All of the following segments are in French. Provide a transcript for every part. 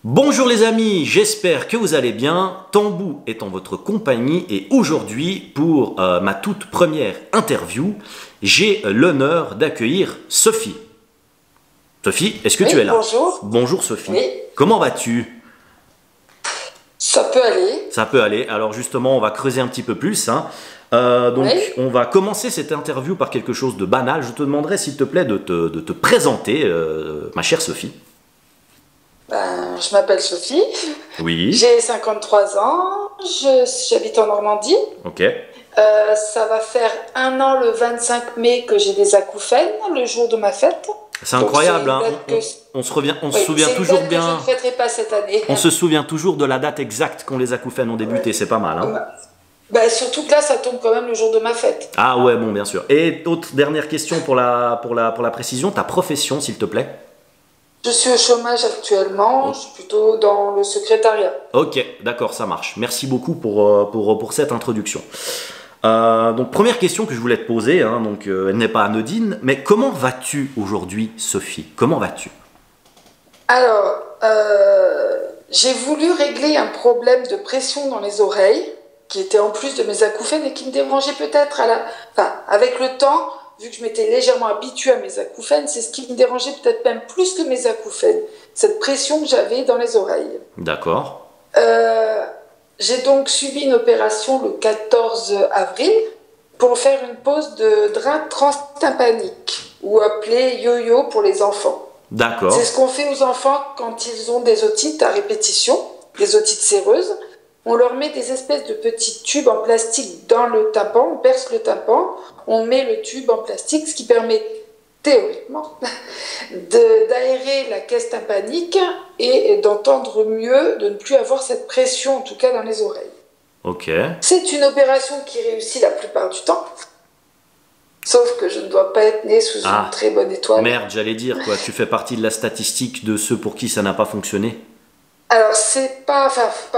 Bonjour les amis, j'espère que vous allez bien. Tambou est en votre compagnie et aujourd'hui, pour ma toute première interview, j'ai l'honneur d'accueillir Sophie. Sophie, est-ce que tu es là? Bonjour. Bonjour Sophie. Oui. Comment vas-tu? Ça peut aller. Ça peut aller. Alors justement, on va creuser un petit peu plus. Oui. On va commencer cette interview par quelque chose de banal. Je te demanderai s'il te plaît de te présenter, ma chère Sophie. Je m'appelle Sophie, Oui. j'ai 53 ans, j'habite en Normandie. Ok. Ça va faire 1 an le 25 mai que j'ai des acouphènes, le jour de ma fête. C'est incroyable, hein. On se souvient toujours bien. Je ne fêterai pas cette année. On se souvient toujours de la date exacte quand les acouphènes ont débuté, c'est pas mal, hein. Surtout que là, ça tombe quand même le jour de ma fête. Ah ouais, bon, bien sûr. Et autre dernière question pour la précision, ta profession, s'il te plaît. Je suis au chômage actuellement, je suis plutôt dans le secrétariat. Ok, d'accord, ça marche. Merci beaucoup pour cette introduction. Donc, première question que je voulais te poser, elle n'est pas anodine, mais comment vas-tu aujourd'hui, Sophie? Comment vas-tu? Alors, j'ai voulu régler un problème de pression dans les oreilles, qui était en plus de mes acouphènes et qui me dérangeait peut-être avec le temps. Vu que je m'étais légèrement habituée à mes acouphènes, c'est ce qui me dérangeait peut-être même plus que mes acouphènes, cette pression que j'avais dans les oreilles. D'accord. J'ai donc subi une opération le 14 avril pour faire une pose de drain transtympanique, ou appelé yo-yo pour les enfants. D'accord. C'est ce qu'on fait aux enfants quand ils ont des otites à répétition, des otites séreuses. On leur met des espèces de petits tubes en plastique dans le tympan, on perce le tympan, on met le tube en plastique, ce qui permet théoriquement d'aérer la caisse tympanique et d'entendre mieux, de ne plus avoir cette pression, en tout cas dans les oreilles. Ok. C'est une opération qui réussit la plupart du temps, sauf que je ne dois pas être née sous une très bonne étoile. Merde, j'allais dire, quoi, tu fais partie de la statistique de ceux pour qui ça n'a pas fonctionné. Alors, c'est pas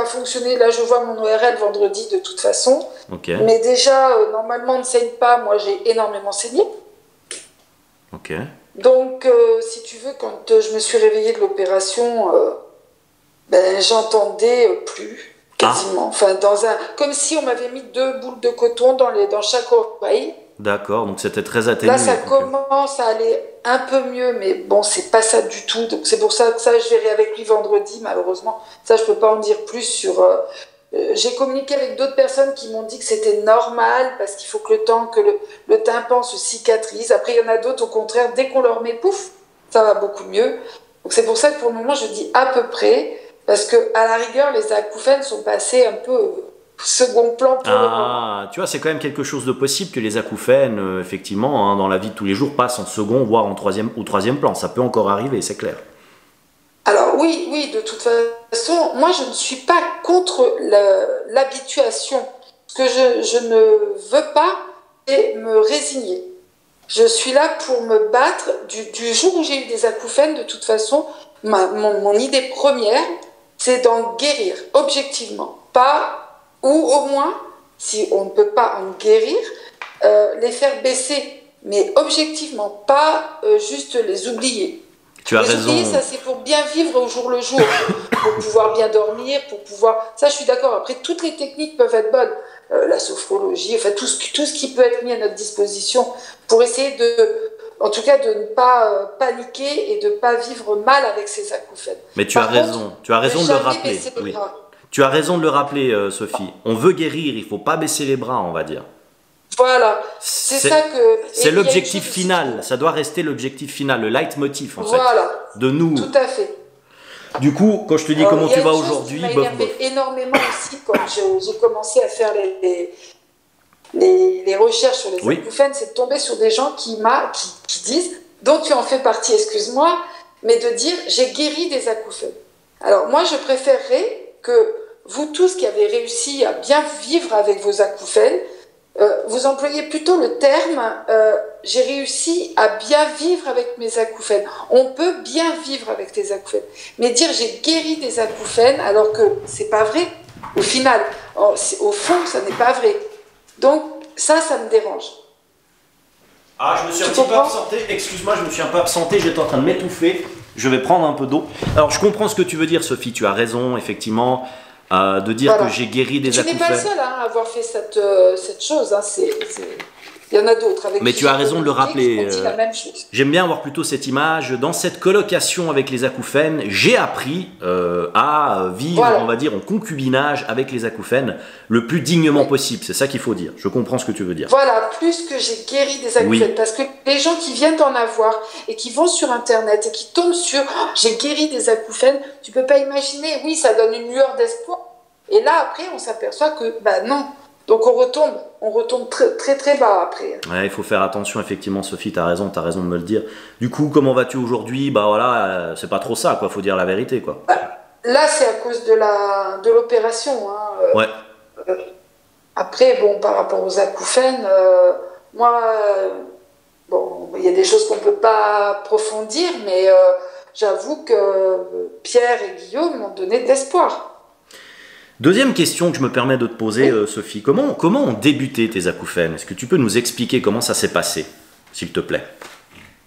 fonctionné. Là, je vois mon ORL vendredi de toute façon. Ok. Mais déjà, normalement, on ne saigne pas. Moi, j'ai énormément saigné. Ok. Donc, si tu veux, quand je me suis réveillée de l'opération, j'entendais plus, quasiment. Enfin, comme si on m'avait mis 2 boules de coton dans chaque oreille. D'accord, donc c'était très atténué. Là, ça commence à aller un peu mieux, mais bon, c'est pas ça du tout. Donc, c'est pour ça que je verrai avec lui vendredi, malheureusement. Ça, je peux pas en dire plus sur... j'ai communiqué avec d'autres personnes qui m'ont dit que c'était normal, parce qu'il faut que le temps que le tympan se cicatrise. Après, il y en a d'autres, au contraire, dès qu'on leur met, pouf, ça va beaucoup mieux. Donc, c'est pour ça que pour le moment, je dis à peu près, parce que à la rigueur, les acouphènes sont passés un peu... second plan pour le moment. Tu vois, c'est quand même quelque chose de possible que les acouphènes, effectivement, dans la vie de tous les jours, passent en second, voire en troisième plan. Ça peut encore arriver, c'est clair. Alors oui, de toute façon, moi je ne suis pas contre l'habituation. Ce que je ne veux pas, c'est me résigner. Je suis là pour me battre. Du jour où j'ai eu des acouphènes, de toute façon, mon idée première, c'est d'en guérir, objectivement. Ou au moins, si on ne peut pas en guérir, les faire baisser, mais objectivement, pas juste les oublier. Tu as raison. Oublier, ça c'est pour bien vivre au jour le jour, pour pouvoir bien dormir, pour pouvoir... Ça, je suis d'accord. Après, toutes les techniques peuvent être bonnes. La sophrologie, enfin tout ce qui peut être mis à notre disposition pour essayer en tout cas de ne pas paniquer et de ne pas vivre mal avec ces acouphènes. Mais tu as raison de le rappeler. Oui. Tu as raison de le rappeler, Sophie. On veut guérir, il ne faut pas baisser les bras, on va dire. Voilà, c'est ça que... C'est l'objectif final, ça doit rester l'objectif final, le leitmotiv, en fait, de nous. Tout à fait. Du coup, quand je te dis comment tu vas aujourd'hui... Il m'a énervé énormément aussi quand j'ai commencé à faire les recherches sur les acouphènes, c'est de tomber sur des gens qui disent, dont tu en fais partie, excuse-moi, mais de dire « j'ai guéri des acouphènes ». Alors moi, je préférerais que vous tous qui avez réussi à bien vivre avec vos acouphènes, vous employez plutôt le terme j'ai réussi à bien vivre avec mes acouphènes. On peut bien vivre avec tes acouphènes. Mais dire j'ai guéri des acouphènes alors que c'est pas vrai. Au final, au fond, ça n'est pas vrai. Donc ça me dérange. Je me suis un petit peu absenté. Excuse-moi, je me suis un peu absenté. J'étais en train de m'étouffer. Je vais prendre un peu d'eau. Alors, je comprends ce que tu veux dire, Sophie. Tu as raison, effectivement, de dire Voilà. que j'ai guéri des Tu n'es pas acouphènes. le seul à avoir fait cette chose. Hein. Il y en a d'autres. Mais tu as raison de le rappeler. Qui ont dit la même chose. J'aime bien avoir plutôt cette image. Dans cette colocation avec les acouphènes, j'ai appris à vivre, Voilà. on va dire, en concubinage avec les acouphènes le plus dignement possible. C'est ça qu'il faut dire. Je comprends ce que tu veux dire. Voilà, plus que j'ai guéri des acouphènes. Oui. Parce que les gens qui viennent d'en avoir et qui vont sur Internet et qui tombent sur oh, j'ai guéri des acouphènes, tu peux pas imaginer. Oui, ça donne une lueur d'espoir. Et là, après, on s'aperçoit que, bah non. Donc on retombe très très, très bas après. Ouais, il faut faire attention, effectivement, Sophie, t'as raison de me le dire. Du coup, comment vas-tu aujourd'hui? Bah voilà, c'est pas trop ça, quoi, faut dire la vérité, quoi. Là, c'est à cause de l'opération. Hein. Ouais. Après, bon, par rapport aux acouphènes, moi, bon, il y a des choses qu'on peut pas approfondir, mais j'avoue que Pierre et Guillaume m'ont donné de l'espoir. Deuxième question que je me permets de te poser, Sophie. Comment ont débuté tes acouphènes? Est-ce que tu peux nous expliquer comment ça s'est passé, s'il te plaît?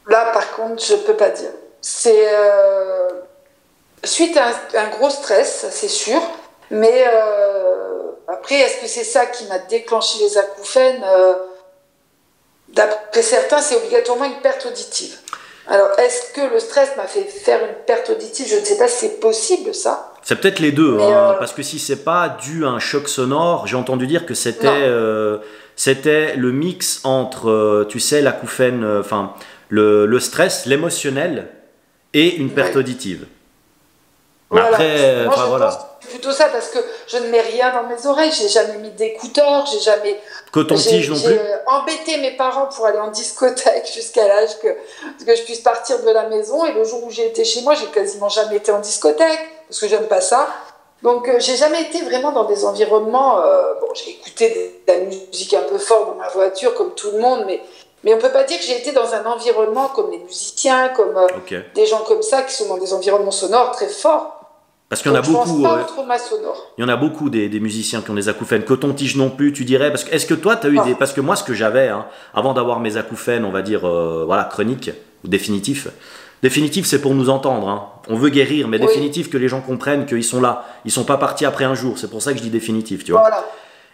Là, par contre, je peux pas dire. C'est suite à un gros stress, c'est sûr. Mais après, est-ce que c'est ça qui m'a déclenché les acouphènes? D'après certains, c'est obligatoirement une perte auditive. Alors, est-ce que le stress m'a fait faire une perte auditive? Je ne sais pas si c'est possible, ça. C'est peut-être les deux, hein, parce que si c'est pas dû à un choc sonore, j'ai entendu dire que c'était le mix entre, tu sais, l'acouphène, enfin, le stress, l'émotionnel et une perte auditive. Mais Voilà. après, moi, je voilà. pense plutôt ça parce que je ne mets rien dans mes oreilles. J'ai jamais mis d'écouteurs, j'ai jamais. Coton-tige non plus. J'ai embêté mes parents pour aller en discothèque jusqu'à l'âge que je puisse partir de la maison. Et le jour où j'ai été chez moi, j'ai quasiment jamais été en discothèque parce que j'aime pas ça. Donc, j'ai jamais été vraiment dans des environnements. Bon, j'ai écouté de la musique un peu forte dans ma voiture, comme tout le monde, mais on peut pas dire que j'ai été dans un environnement comme les musiciens, comme des gens comme ça qui sont dans des environnements sonores très forts. Parce qu'il y en a beaucoup. Il y en a beaucoup des musiciens qui ont des acouphènes. Coton-tige non plus, tu dirais. Parce que est-ce que toi, tu as eu des. Parce que moi, ce que j'avais, hein, avant d'avoir mes acouphènes, on va dire, voilà, chroniques ou définitifs. Définitif, c'est pour nous entendre. Hein. On veut guérir, mais définitif, que les gens comprennent qu'ils sont là. Ils sont pas partis après un jour. C'est pour ça que je dis définitif, tu vois. Voilà.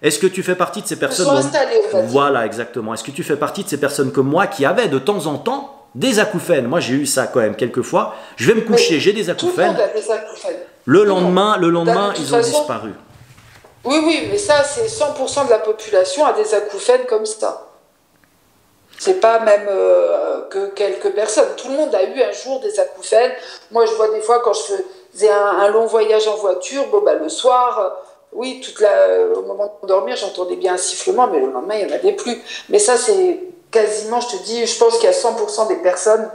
Est-ce que tu fais partie de ces personnes... Ils sont installés, Voilà, exactement. Est-ce que tu fais partie de ces personnes comme moi qui avaient de temps en temps des acouphènes? Moi, j'ai eu ça quand même quelques fois. Je vais me coucher, j'ai des acouphènes. Tout le monde a des acouphènes. Le lendemain, ils ont disparu. Oui, mais ça, c'est 100% de la population a des acouphènes comme ça. C'est pas même que quelques personnes. Tout le monde a eu un jour des acouphènes. Moi, je vois des fois quand je faisais un long voyage en voiture, bon, bah, le soir, oui, au moment de dormir, j'entendais bien un sifflement, mais le lendemain, il n'y en avait plus. Mais ça, c'est quasiment, je te dis, je pense qu'il y a 100% des personnes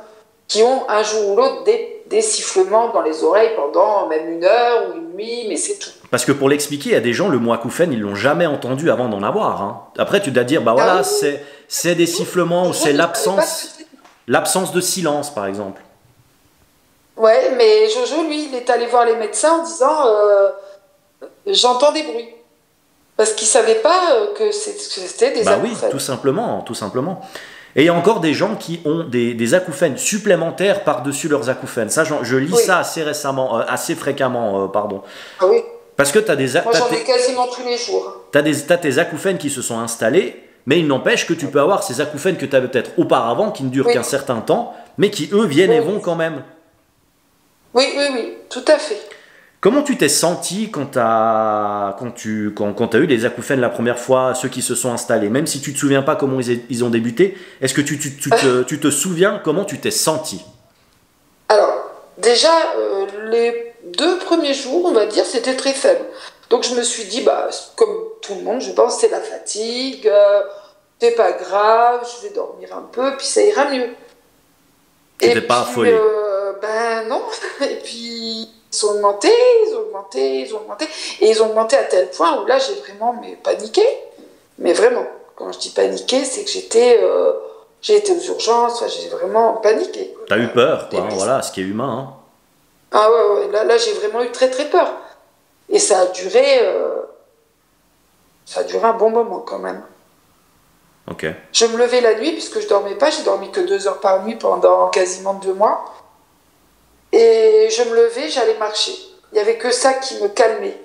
qui ont un jour ou l'autre des sifflements dans les oreilles pendant même une heure ou une nuit, mais c'est tout. Parce que pour l'expliquer, il y a des gens, le mot acouphène, ils l'ont jamais entendu avant d'en avoir. Hein. Après, tu dois dire, bah voilà, c'est des sifflements ou c'est l'absence de silence, par exemple. Ouais, mais Jojo, lui, il est allé voir les médecins en disant j'entends des bruits. Parce qu'il ne savait pas que c'était des acouphènes. Oui, tout simplement. Et il y a encore des gens qui ont des acouphènes supplémentaires par-dessus leurs acouphènes. Ça, je lis ça assez fréquemment, pardon. Ah oui. Parce que tu as des... Moi, j'en ai quasiment tous les jours. T'as tes acouphènes qui se sont installés, mais il n'empêche que tu peux avoir ces acouphènes que tu avais peut-être auparavant, qui ne durent qu'un certain temps, mais qui, eux, viennent et vont quand même. Oui, tout à fait. Comment tu t'es senti quand tu as eu les acouphènes la première fois, ceux qui se sont installés? Même si tu ne te souviens pas comment ils ont débuté, est-ce que tu te souviens comment tu t'es senti? Alors, déjà, les 2 premiers jours, on va dire, c'était très faible. Donc je me suis dit, bah, comme tout le monde, je pense, c'est la fatigue, c'est pas grave, je vais dormir un peu, puis ça ira mieux. Tu n'étais pas affolé? Ben non, et puis... Ils ont augmenté, et ils ont augmenté à tel point où là j'ai vraiment paniqué. Mais vraiment, quand je dis paniqué, c'est que j'ai été aux urgences, j'ai vraiment paniqué. T'as eu peur, quoi, voilà, ce qui est humain. Hein. Ah ouais, là j'ai vraiment eu très très peur. Et ça a duré un bon moment quand même. Ok. Je me levais la nuit puisque je dormais pas, j'ai dormi que 2 heures par nuit pendant quasiment 2 mois. Et Et je me levais, j'allais marcher. Il n'y avait que ça qui me calmait.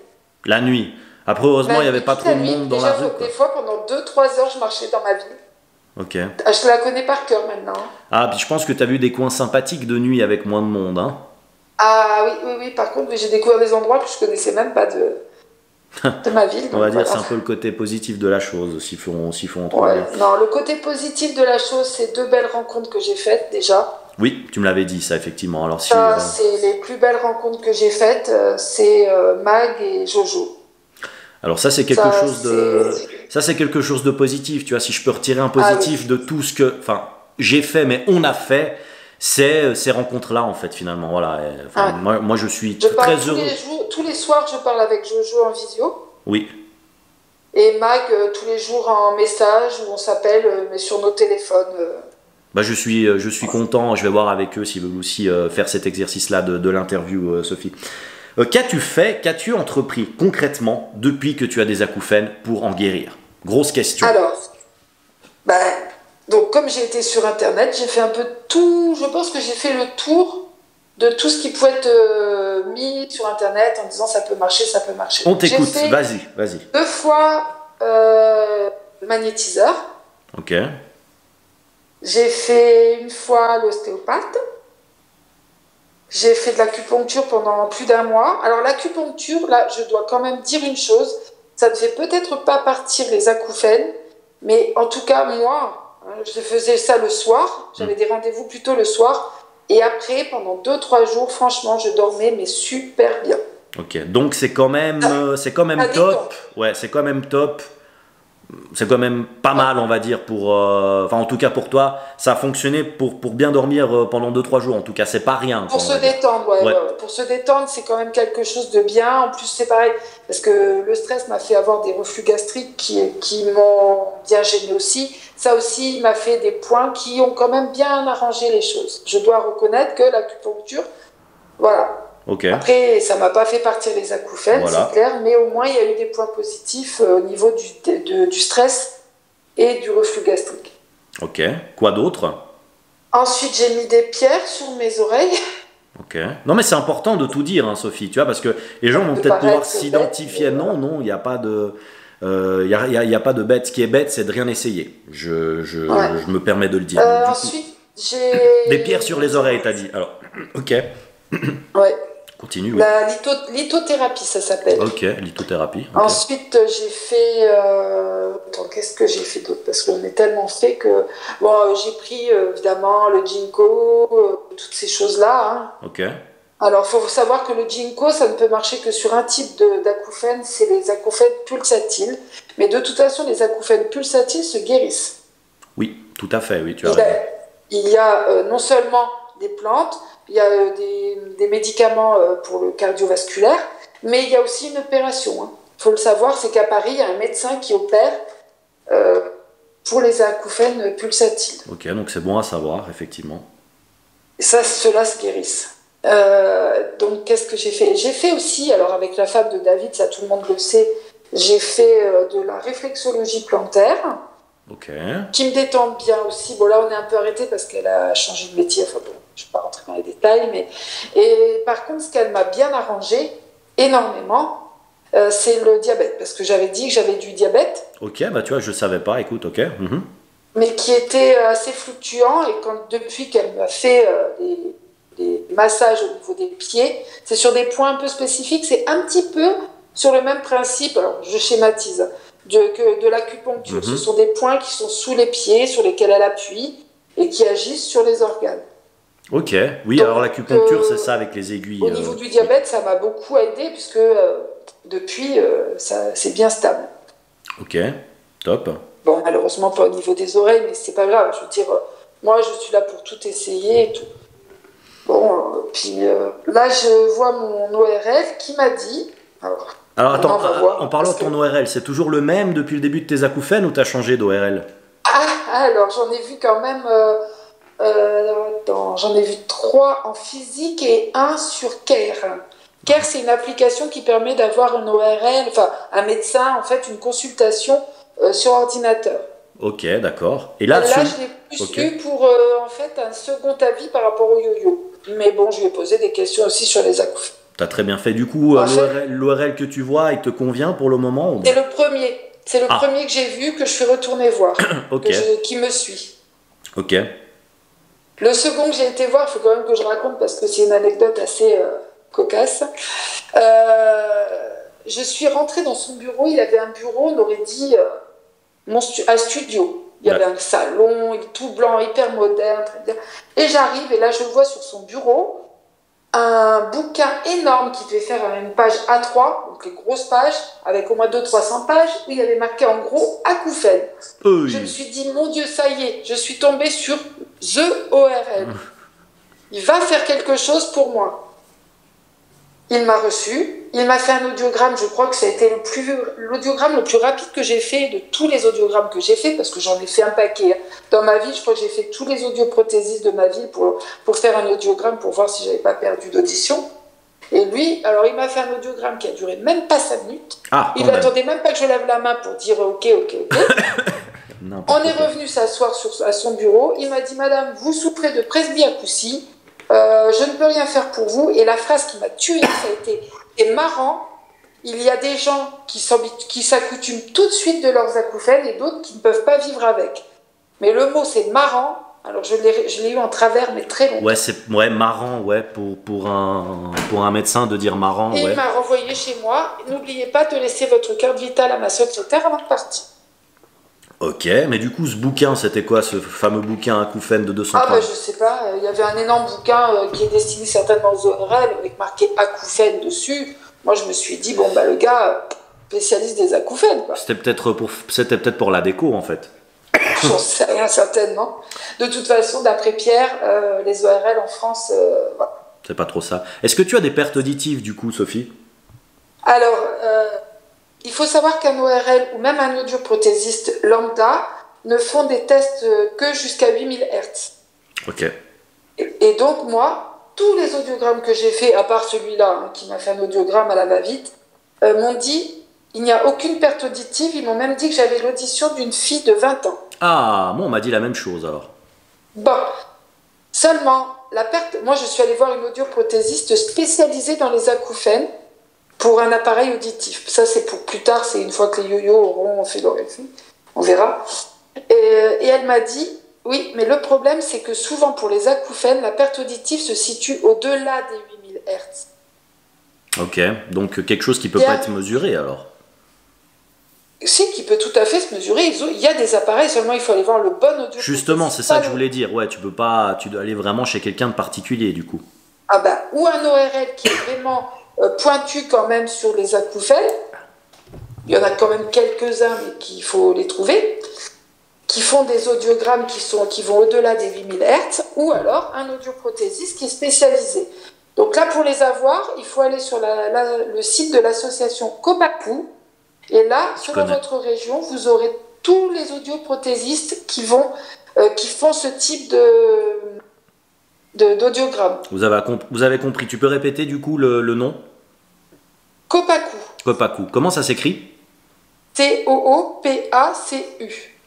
La nuit. Après, heureusement, il n'y avait pas trop de monde dans la rue, quoi. Des fois, pendant 2-3 heures, je marchais dans ma ville. Ok. Ah, je la connais par cœur maintenant. Ah, puis je pense que tu as vu des coins sympathiques de nuit avec moins de monde, hein. Ah oui. Par contre, j'ai découvert des endroits que je connaissais même pas de ma ville. On va dire voilà. c'est un peu le côté positif de la chose, s'il faut en trouver. Ouais. Non, le côté positif de la chose, c'est 2 belles rencontres que j'ai faites déjà. Oui, tu me l'avais dit, ça, effectivement. Alors, si, Ça, c'est les plus belles rencontres que j'ai faites, c'est Mag et Jojo. alors ça, c'est quelque chose de... Ça, c'est quelque chose de positif, tu vois. Si je peux retirer un positif de tout ce que... Enfin, j'ai fait, mais on a fait, c'est ces rencontres-là, en fait, finalement. Voilà. Enfin, moi, je suis très heureux. Tous les soirs, je parle avec Jojo en visio. Oui. Et Mag, tous les jours en message, où on s'appelle, mais sur nos téléphones. Bah, je suis content. Je vais voir avec eux s'ils veulent aussi faire cet exercice-là de l'interview, Sophie. Qu'as-tu entrepris concrètement depuis que tu as des acouphènes pour en guérir? Grosse question. Alors, donc comme j'ai été sur Internet, j'ai fait un peu tout. Je pense que j'ai fait le tour de tout ce qui pouvait être mis sur Internet en disant ça peut marcher, ça peut marcher. On t'écoute, vas-y. 2 fois magnétiseur. Ok. J'ai fait 1 fois l'ostéopathe. J'ai fait de l'acupuncture pendant plus d'1 mois. Alors l'acupuncture, là, je dois quand même dire une chose, ça ne fait peut-être pas partir les acouphènes, mais en tout cas, moi, je faisais ça le soir, j'avais des rendez-vous plutôt le soir, et après, pendant 2-3 jours, franchement, je dormais, mais super bien. Ok, donc c'est quand même top. Ouais, c'est quand même top. C'est quand même pas mal, on va dire, pour... Enfin, en tout cas pour toi, ça a fonctionné pour bien dormir pendant 2-3 jours. En tout cas, c'est pas rien. Pour se détendre, ouais. Pour se détendre, c'est quand même quelque chose de bien. En plus, c'est pareil, parce que le stress m'a fait avoir des reflux gastriques qui m'ont bien gêné aussi. Ça aussi m'a fait des points qui ont quand même bien arrangé les choses. Je dois reconnaître que l'acupuncture, voilà. Okay. Après, ça m'a pas fait partir les acouphènes, c'est clair, mais au moins il y a eu des points positifs au niveau du stress et du reflux gastrique. Ok. Quoi d'autre? Ensuite, j'ai mis des pierres sur mes oreilles. Ok. Non, mais c'est important de tout dire, hein, Sophie, tu vois, parce que les gens vont peut-être pouvoir s'identifier. Non, il n'y a pas de... y a pas de bête. Ce qui est bête, c'est de rien essayer. Je me permets de le dire. Ensuite, j'ai... Des pierres sur les oreilles, t'as dit. Alors, ok. Ouais. Continue. Oui. La lithothérapie, ça s'appelle. Ok, lithothérapie. Okay. Ensuite, j'ai fait... Attends, qu'est-ce que j'ai fait d'autre? Parce qu'on est tellement fait que... Bon, j'ai pris, évidemment, le ginkgo, toutes ces choses-là. Hein. Ok. Alors, il faut savoir que le ginkgo, ça ne peut marcher que sur un type d'acouphènes, c'est les acouphènes pulsatiles. Mais de toute façon, les acouphènes pulsatiles se guérissent. Oui, tout à fait, oui, tu as raison. Il y a non seulement des plantes, il y a des médicaments pour le cardiovasculaire, mais il y a aussi une opération. Hein. Faut le savoir, c'est qu'à Paris, il y a un médecin qui opère pour les acouphènes pulsatiles. Ok, donc c'est bon à savoir, effectivement. Et ça, ceux-là se guérissent. Donc, qu'est-ce que j'ai fait? J'ai fait aussi, alors avec la femme de David, ça tout le monde le sait, j'ai fait de la réflexologie plantaire. Ok. Qui me détend bien aussi. Bon, là, on est un peu arrêté parce qu'elle a changé de métier. Enfin bon, je ne vais pas rentrer dans les détails. Mais... Et par contre, ce qu'elle m'a bien arrangé, énormément, c'est le diabète. Parce que j'avais dit que j'avais du diabète. Ok, bah tu vois, je ne savais pas. Écoute, ok. Mm-hmm. Mais qui était assez fluctuant. Et depuis qu'elle m'a fait des massages au niveau des pieds, c'est sur des points un peu spécifiques. C'est un petit peu sur le même principe. Alors, je schématise. De l'acupuncture. Ce sont des points qui sont sous les pieds, sur lesquels elle appuie et qui agissent sur les organes. Ok, oui, donc, alors l'acupuncture, c'est ça avec les aiguilles. Au niveau du diabète, ça m'a beaucoup aidé puisque depuis, c'est bien stable. Ok, top. Bon, malheureusement pas au niveau des oreilles, mais c'est pas grave. Je veux dire, moi, je suis là pour tout essayer et tout. Bon, puis là, je vois mon ORL qui m'a dit... Alors attends, en parlant de ton ORL, c'est toujours le même depuis le début de tes acouphènes ou tu as changé d'ORL? Alors j'en ai vu quand même, j'en ai vu 3 en physique et 1 sur Care. Care, c'est une application qui permet d'avoir un ORL, enfin un médecin, en fait, une consultation sur ordinateur. Ok, d'accord. Et là, je l'ai plus eu pour en fait un second avis par rapport au yo-yo. Mais bon, je lui ai posé des questions aussi sur les acouphènes. T'as très bien fait. Du coup, En fait, l'URL que tu vois, il te convient pour le moment ou... c'est le premier. C'est le Ah, premier que j'ai vu, que je suis retournée voir, ok, qui me suit. ok. Le second que j'ai été voir, il faut quand même que je raconte parce que c'est une anecdote assez cocasse. Je suis rentrée dans son bureau, il avait un bureau, on aurait dit un studio. Il y avait un salon, tout blanc, hyper moderne, très bien. Et j'arrive, et là je vois sur son bureau un bouquin énorme qui devait faire une page A3, donc les grosses pages, avec au moins 200-300 pages, où il y avait marqué en gros acouphènes. Oui. Je me suis dit, mon Dieu, ça y est, je suis tombée sur The ORL. Il va faire quelque chose pour moi. Il m'a reçu, il m'a fait un audiogramme, je crois que ça a été l'audiogramme le plus rapide que j'ai fait de tous les audiogrammes que j'ai fait, parce que j'en ai fait un paquet. Dans ma vie, je crois que j'ai fait tous les audioprothésistes de ma vie pour faire un audiogramme, pour voir si j'avais pas perdu d'audition. Et lui, alors il m'a fait un audiogramme qui a duré même pas 5 minutes. Ah, il n'attendait même pas que je lève la main pour dire ok. On est revenu s'asseoir à son bureau. Il m'a dit, madame, vous souffrez de presbyacousie. Je ne peux rien faire pour vous. Et la phrase qui m'a tuée, ça a été, c'est marrant, il y a des gens qui s'accoutument tout de suite de leurs acouphènes et d'autres qui ne peuvent pas vivre avec. Mais le mot, c'est marrant. Alors, je l'ai eu en travers, mais très longtemps. Ouais, c'est marrant, ouais, pour un médecin de dire marrant. Et il m'a renvoyé chez moi. N'oubliez pas de laisser votre carte vitale à ma secrétaire avant de partir. Ok, mais du coup, ce bouquin, c'était quoi, ce fameux bouquin acouphène de 200 pages? Ah, je sais pas. Il y avait un énorme bouquin qui est destiné certainement aux ORL avec marqué acouphène dessus. Moi, je me suis dit, bon, le gars, spécialiste des acouphènes, quoi. C'était peut-être pour la déco, en fait. J'en sais rien, certainement. De toute façon, d'après Pierre, les ORL en France, voilà. C'est pas trop ça. Est-ce que tu as des pertes auditives, du coup, Sophie? Alors, il faut savoir qu'un ORL ou même un audioprothésiste lambda ne font des tests que jusqu'à 8000 Hz. Ok. Et donc, moi, tous les audiogrammes que j'ai fait, à part celui-là, qui m'a fait un audiogramme à la va-vite, m'ont dit, il n'y a aucune perte auditive. Ils m'ont même dit que j'avais l'audition d'une fille de 20 ans. Ah, moi, on m'a dit la même chose, alors. Bon, seulement, la perte... Moi, je suis allée voir une audioprothésiste spécialisée dans les acouphènes pour un appareil auditif. Ça, c'est pour plus tard, c'est une fois que les yo-yo auront fait leur effet. On verra. Et elle m'a dit, oui, mais le problème, c'est que souvent, pour les acouphènes, la perte auditive se situe au-delà des 8000 Hz. Ok, donc quelque chose qui peut pas être mesuré, alors. Si, qui peut tout à fait se mesurer. Il y a des appareils, seulement il faut aller voir le bon audio. Justement, c'est ça que je voulais dire. Ouais, tu dois aller vraiment chez quelqu'un de particulier, du coup. Ah bah, ou un ORL qui est vraiment pointu quand même sur les acouphènes. Il y en a quand même quelques-uns, mais qu'il faut les trouver, qui font des audiogrammes qui vont au-delà des 8000 Hz, ou alors un audioprothésiste qui est spécialisé. Donc là, pour les avoir, il faut aller sur le site de l'association Copapu. Et là, selon votre région, vous aurez tous les audioprothésistes qui font ce type d'audiogramme. Vous avez compris. Tu peux répéter du coup le nom? Copacu. Copacu. Comment ça s'écrit? Coopacu.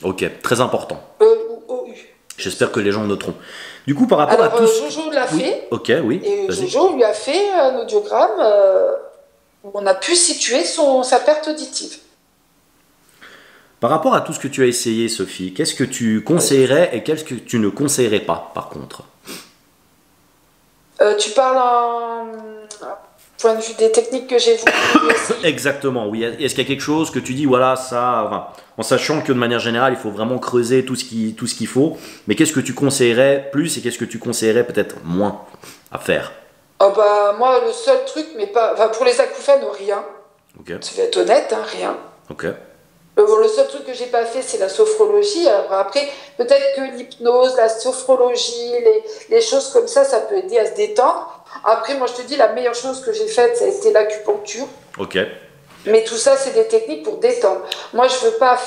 Ok, très important. O-U. J'espère que les gens noteront. Du coup, par rapport à tout... Jojo l'a fait. Ok, oui. Et Jojo lui a fait un audiogramme où on a pu situer sa perte auditive. Par rapport à tout ce que tu as essayé, Sophie, qu'est-ce que tu conseillerais et qu'est-ce que tu ne conseillerais pas, par contre? Tu parles en point de vue des techniques que j'ai voulu essayer. Exactement, oui. Est-ce qu'il y a quelque chose que tu dis, voilà, ça... Enfin, en sachant que de manière générale, il faut vraiment creuser tout ce qu'il faut, mais qu'est-ce que tu conseillerais plus et qu'est-ce que tu conseillerais peut-être moins à faire? Moi, le seul truc, mais pas... Enfin, pour les acouphènes, rien. Ok. Je vais être honnête, rien. Ok. Le seul truc que j'ai pas fait, c'est la sophrologie. Alors après, peut-être que l'hypnose, la sophrologie, les choses comme ça peut aider à se détendre. Après, moi, je te dis, la meilleure chose que j'ai faite, ça a été l'acupuncture. Ok. Mais tout ça, c'est des techniques pour détendre. Moi, je veux pas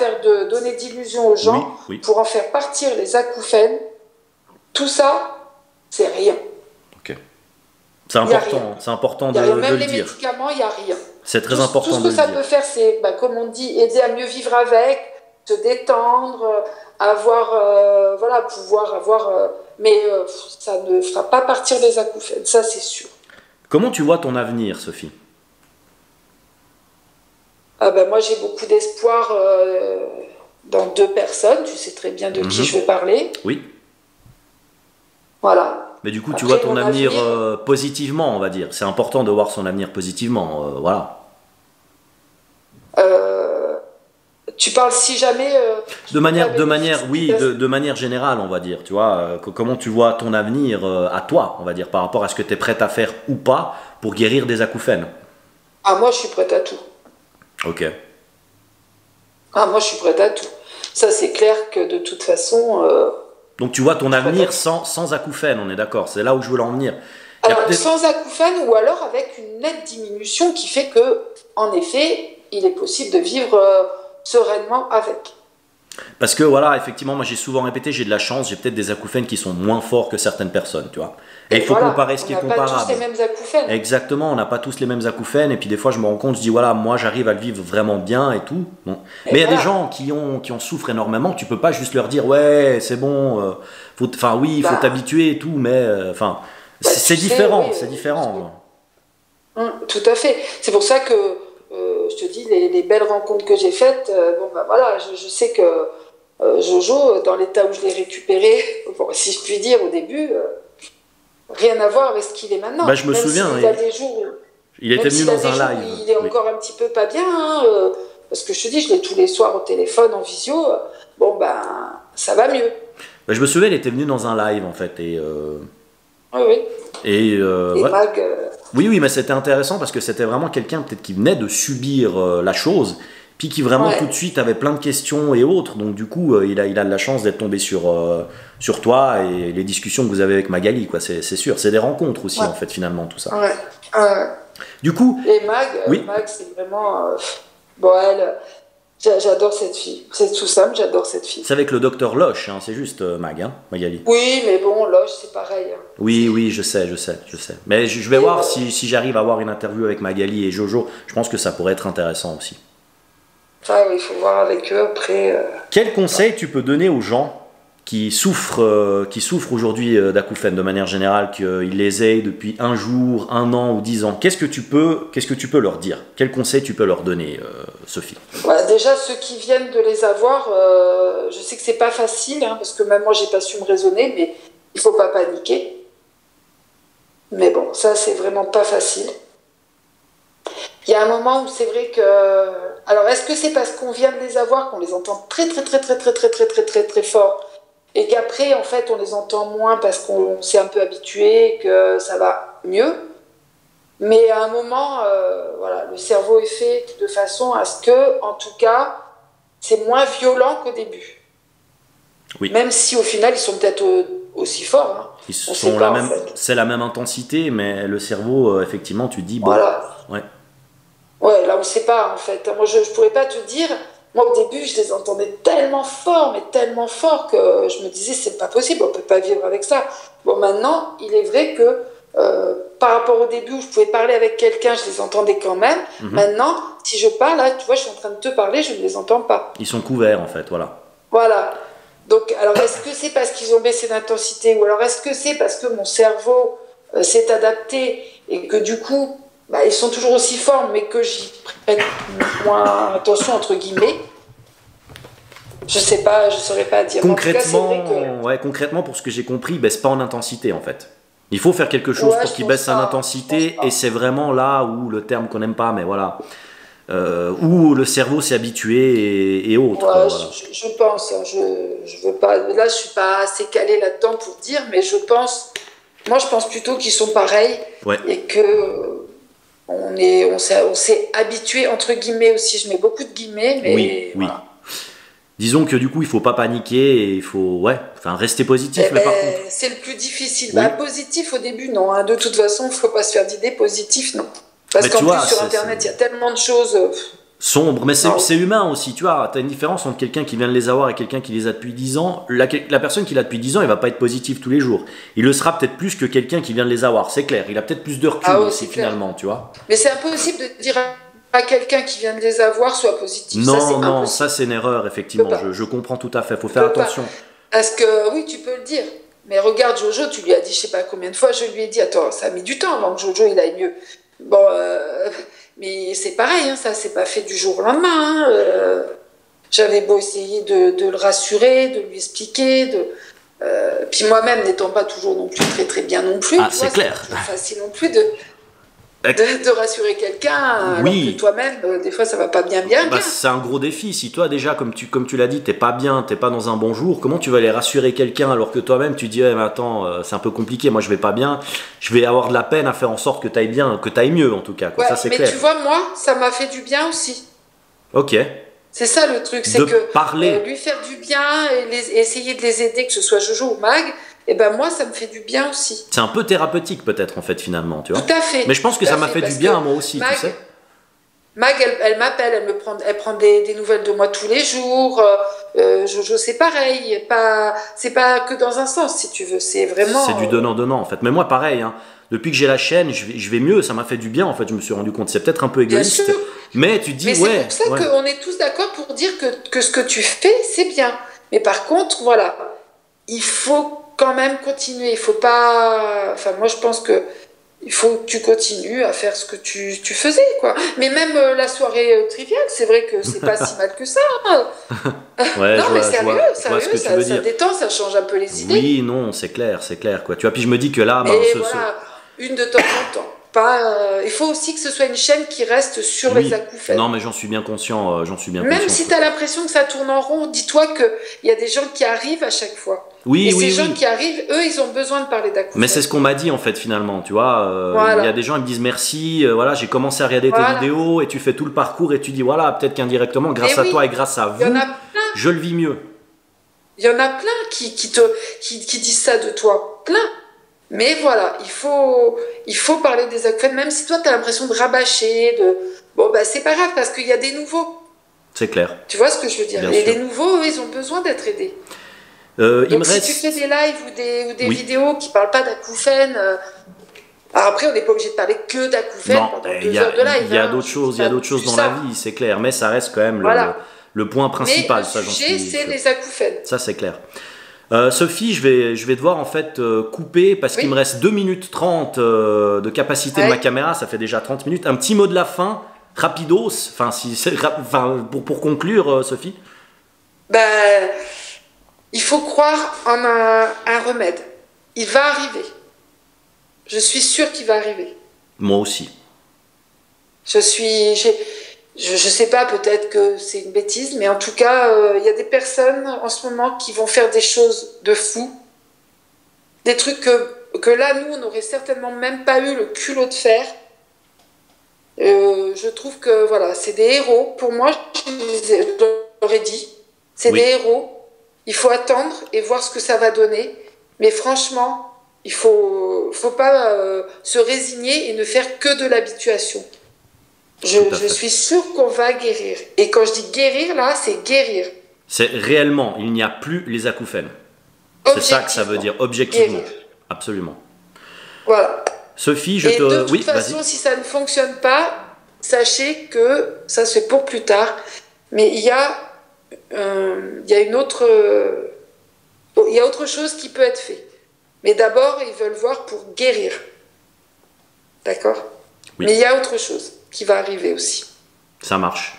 donner d'illusions aux gens pour en faire partir les acouphènes. Tout ça, c'est rien. Ok. C'est important de le dire. Même les médicaments, il n'y a rien. C'est très important de le dire. Tout ce que ça peut faire, c'est, comme on dit, aider à mieux vivre avec, se détendre, voilà, pouvoir avoir, ça ne fera pas partir des acouphènes, ça c'est sûr. Comment tu vois ton avenir, Sophie? Moi j'ai beaucoup d'espoir dans 2 personnes, tu sais très bien de qui je vais parler. Oui. Voilà. Mais du coup, tu vois ton avenir positivement, on va dire. C'est important de voir son avenir positivement, voilà. Tu parles si jamais... de manière générale, on va dire. Tu vois, comment tu vois ton avenir à toi, on va dire, par rapport à ce que tu es prête à faire ou pas pour guérir des acouphènes. Moi, je suis prête à tout. Ok. Moi, je suis prête à tout. Ça, c'est clair que de toute façon... Donc, tu vois ton avenir sans acouphènes, on est d'accord. C'est là où je veux en venir. Alors, sans acouphènes ou alors avec une nette diminution qui fait que, en effet, il est possible de vivre sereinement avec. Parce que voilà, effectivement, moi j'ai souvent répété, j'ai de la chance, j'ai peut-être des acouphènes qui sont moins forts que certaines personnes, tu vois. Et il faut comparer ce qui est comparable. On n'a pas tous les mêmes acouphènes. Exactement, on n'a pas tous les mêmes acouphènes. Et puis des fois, je me rends compte, je dis voilà, moi j'arrive à le vivre vraiment bien et tout. Bon. Mais il y a des gens qui en souffrent énormément. Tu peux pas juste leur dire ouais, c'est bon, il faut t'habituer et tout, mais c'est différent, c'est différent. Tout à fait. C'est pour ça que je te dis, les belles rencontres que j'ai faites, je sais que Jojo, dans l'état où je l'ai récupéré, si je puis dire au début, rien à voir avec ce qu'il est maintenant. Je me souviens, il a des jours, il était venu dans un live. Il est encore un petit peu pas bien, parce que je te dis, je l'ai tous les soirs au téléphone, en visio, ça va mieux. Je me souviens, il était venu dans un live en fait, et oui. Et Mag, oui, mais c'était intéressant parce que c'était vraiment quelqu'un peut-être qui venait de subir la chose, puis qui vraiment tout de suite avait plein de questions et autres. Donc du coup, il a de la chance d'être tombé sur toi et les discussions que vous avez avec Magali, quoi. C'est sûr. C'est des rencontres aussi en fait finalement tout ça. Du coup. Et Mag, c'est vraiment j'adore cette fille. C'est tout simple, j'adore cette fille. C'est avec le docteur Loche, hein, c'est juste Magali. Oui, mais bon, Loche, c'est pareil. Hein. Oui, je sais. Mais je vais voir si j'arrive à avoir une interview avec Magali et Jojo. Je pense que ça pourrait être intéressant aussi. Il faut voir avec eux après. Quel conseil tu peux donner aux gens qui souffrent aujourd'hui d'acouphènes de manière générale, qu'ils les aient depuis 1 jour, 1 an ou 10 ans? Qu'est-ce que tu peux leur dire? Quel conseil tu peux leur donner, Sophie? Déjà, ceux qui viennent de les avoir, je sais que c'est pas facile, hein, parce que même moi, j'ai pas su me raisonner, mais il faut pas paniquer. Mais bon, ça, c'est vraiment pas facile. Il y a un moment où c'est vrai que... Alors, est-ce que c'est parce qu'on vient de les avoir qu'on les entend très, très, très, très, très, très, très, très, très, très fort, et qu'après, en fait, on les entend moins parce qu'on s'est un peu habitué, que ça va mieux? Mais à un moment, le cerveau est fait de façon à ce que, en tout cas, c'est moins violent qu'au début. Oui. Même si au final, ils sont peut-être aussi forts. Hein. C'est la même intensité, mais le cerveau, effectivement, tu dis... Voilà. Ouais, là, on ne sait pas, en fait. Moi, je ne pourrais pas te dire... Moi, au début, je les entendais tellement fort, mais tellement fort que je me disais, c'est pas possible, on ne peut pas vivre avec ça. Bon, maintenant, il est vrai que par rapport au début où je pouvais parler avec quelqu'un, je les entendais quand même. Maintenant, si je parle, là, tu vois, je suis en train de te parler, je ne les entends pas. Ils sont couverts, en fait, voilà. Voilà. Donc, alors, est-ce que c'est parce qu'ils ont baissé d'intensité, ou alors est-ce que c'est parce que mon cerveau s'est adapté et que du coup, ils sont toujours aussi forts, mais que j'y prenne moins attention, entre guillemets? Je sais pas, je saurais pas dire. Concrètement, pour ce que j'ai compris, il baisse pas en intensité, en fait. Il faut faire quelque chose pour qu'il baisse en intensité, et c'est vraiment là où le terme qu'on n'aime pas, mais voilà, où le cerveau s'est habitué et autres. Ouais, voilà. Je pense, hein, je veux pas, là je suis pas assez calée là-dedans pour dire, mais je pense plutôt qu'ils sont pareils, et que on s'est habitué, entre guillemets aussi, je mets beaucoup de guillemets, mais oui. Voilà. Disons que du coup, il faut pas paniquer et il faut rester positif. Mais par contre, c'est le plus difficile. Oui. Positif au début, non. Hein. De toute façon, il ne faut pas se faire d'idées. Positif, non. Parce qu'en plus, sur Internet, il y a tellement de choses... sombres, mais c'est humain aussi. Tu vois, tu as une différence entre quelqu'un qui vient de les avoir et quelqu'un qui les a depuis 10 ans. La personne qui l'a depuis 10 ans, il va pas être positif tous les jours. Il le sera peut-être plus que quelqu'un qui vient de les avoir, c'est clair. Il a peut-être plus de recul aussi, finalement, tu vois. Mais c'est impossible de dire à quelqu'un qui vient de les avoir soit positif. Non, ça, non, ça c'est une erreur, effectivement. Je comprends tout à fait. Il faut faire attention. Parce que oui, tu peux le dire. Mais regarde Jojo, tu lui as dit, je sais pas combien de fois, je lui ai dit, attends, ça a mis du temps avant que Jojo il aille mieux. Bon, mais c'est pareil, hein, ça c'est pas fait du jour au lendemain. Hein, j'avais beau essayer de le rassurer, de lui expliquer, puis moi-même n'étant pas toujours non plus très très bien non plus. Ah, c'est clair. C'est pas facile non plus de rassurer quelqu'un, alors que toi-même, des fois, ça va pas bien. C'est un gros défi. Si toi, déjà, comme tu l'as dit, t'es pas bien, t'es pas dans un bon jour, comment tu vas aller rassurer quelqu'un alors que toi-même, tu dis, mais attends, c'est un peu compliqué, moi, je vais pas bien, je vais avoir de la peine à faire en sorte que t'ailles bien, que t'ailles mieux, en tout cas. Quoi. Ouais, ça, c'est mais clair. tu vois, moi, ça m'a fait du bien aussi. Ok. C'est ça le truc, c'est que lui faire du bien et essayer de les aider, que ce soit Jojo ou Mag, et ben moi, ça me fait du bien aussi. C'est un peu thérapeutique, peut-être, en fait, finalement, tu vois. Tout à fait. Mais je pense que ça m'a fait du bien à moi aussi, tu sais. Mag, elle m'appelle, elle prend des nouvelles de moi tous les jours. Jojo, c'est pareil. C'est pas que dans un sens, si tu veux. C'est vraiment. C'est du donnant-donnant, en fait. Mais moi, pareil, hein. Depuis que j'ai la chaîne, je vais mieux. Ça m'a fait du bien, en fait. Je me suis rendu compte. C'est peut-être un peu égoïste. Bien sûr. Mais tu dis, mais c'est pour ça qu'on est tous d'accord pour dire que ce que tu fais, c'est bien. Mais par contre, voilà, il faut quand même continuer. Il faut pas. Enfin, moi, je pense que. Il faut que tu continues à faire ce que tu faisais, quoi. Mais même la soirée triviale, c'est vrai que c'est pas si mal que ça. Hein. Ouais, non, mais sérieux, ça détend, ça change un peu les idées. Oui, non, c'est clair, quoi. Tu vois, puis je me dis que là, voilà, une de temps en temps. Il faut aussi que ce soit une chaîne qui reste sur les acouphènes. Non, mais j'en suis bien conscient. Même si tu as l'impression que ça tourne en rond, dis-toi qu'il y a des gens qui arrivent à chaque fois. Et ces gens qui arrivent, eux, ils ont besoin de parler d'acouphènes. Mais c'est ce qu'on m'a dit en fait finalement, tu vois. Il y a des gens qui me disent merci, voilà, j'ai commencé à regarder tes vidéos et tu fais tout le parcours et tu dis voilà, peut-être qu'indirectement, grâce à toi et grâce à vous, je le vis mieux. Il y en a plein qui disent ça de toi, plein. Mais voilà, il faut parler des acouphènes, même si toi tu as l'impression de rabâcher, bon bah c'est pas grave parce qu'il y a des nouveaux. C'est clair. Tu vois ce que je veux dire. Et les nouveaux, eux, ils ont besoin d'être aidés. Donc si tu fais des lives ou des vidéos qui parlent pas d'acouphènes, alors après on n'est pas obligé de parler que d'acouphènes pendant 2 heures de live. Il y a d'autres choses, dans la vie, c'est clair, mais ça reste quand même le point principal. Mais le sujet, c'est les acouphènes. Ça c'est clair. Sophie, je vais devoir en fait couper parce qu'il me reste 2 minutes 30 de capacité de ma caméra, ça fait déjà 30 minutes. Un petit mot de la fin, rapidos, pour conclure, Sophie. Il faut croire en un remède. Il va arriver. Je suis sûre qu'il va arriver. Moi aussi. Je sais pas, peut-être que c'est une bêtise, mais en tout cas, il y a des personnes en ce moment qui vont faire des choses de fou. Des trucs que là, nous, on n'aurait certainement même pas eu le culot de faire. Je trouve que, voilà, c'est des héros. Pour moi, je l'aurais dit, c'est des héros. Il faut attendre et voir ce que ça va donner. Mais franchement, il faut pas se résigner et ne faire que de l'habituation. Je suis sûre qu'on va guérir. Et quand je dis guérir, là, c'est guérir. C'est réellement, il n'y a plus les acouphènes. C'est ça que ça veut dire, objectivement. Guérir. Absolument. Voilà. Sophie, de toute façon, si ça ne fonctionne pas, sachez que ça c'est pour plus tard. Mais il y a autre chose qui peut être fait. Mais d'abord, ils veulent voir pour guérir. D'accord ? Oui. Mais il y a autre chose qui va arriver aussi. Ça marche.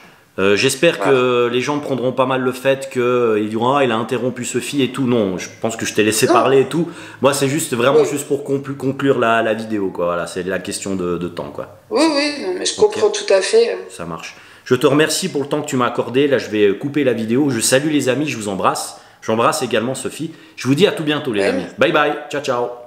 J'espère que les gens prendront pas mal le fait qu'ils diront il a interrompu Sophie et tout. Non, je pense que je t'ai laissé parler et tout. Moi, c'est juste vraiment juste pour conclure la vidéo, quoi. Voilà, c'est la question de temps, quoi. Oui, non, mais je comprends tout à fait. Ça marche. Je te remercie pour le temps que tu m'as accordé. Là, je vais couper la vidéo. Je salue les amis, je vous embrasse. J'embrasse également Sophie. Je vous dis à tout bientôt, les amis. Bye bye. Ciao, ciao.